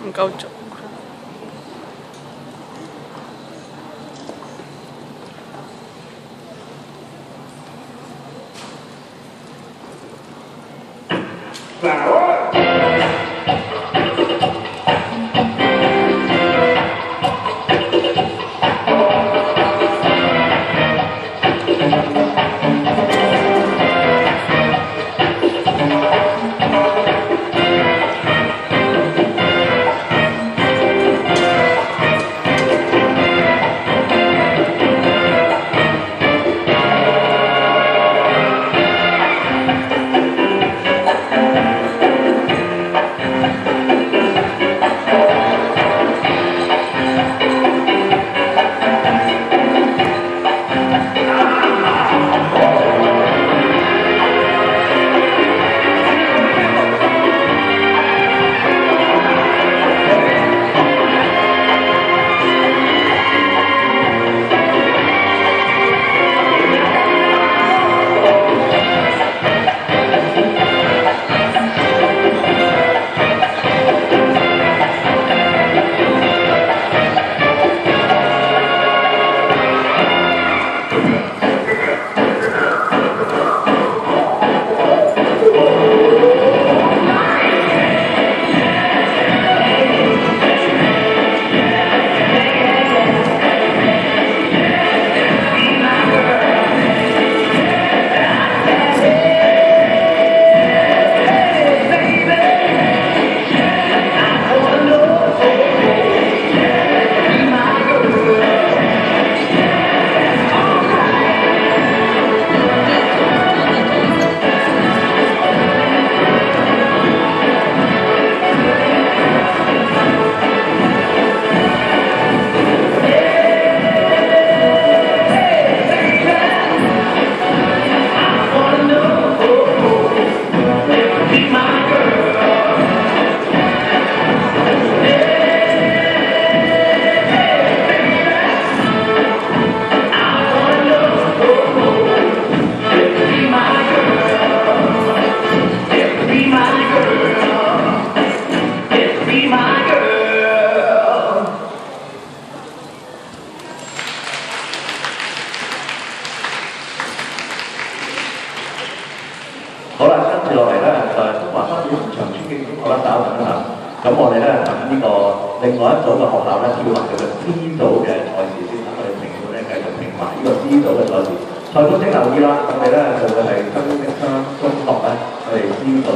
唔夠足。好啦，跟住落嚟咧就係中華新會長村紀念中學啦，稍等一下。咁我哋咧等呢個另外一組嘅學校咧跳埋佢嘅 C 組嘅賽事先，等我哋評判咧繼續評埋呢個 C 組嘅賽事。賽果請留意啦，我哋咧就會係新中學咧，我哋 C 組。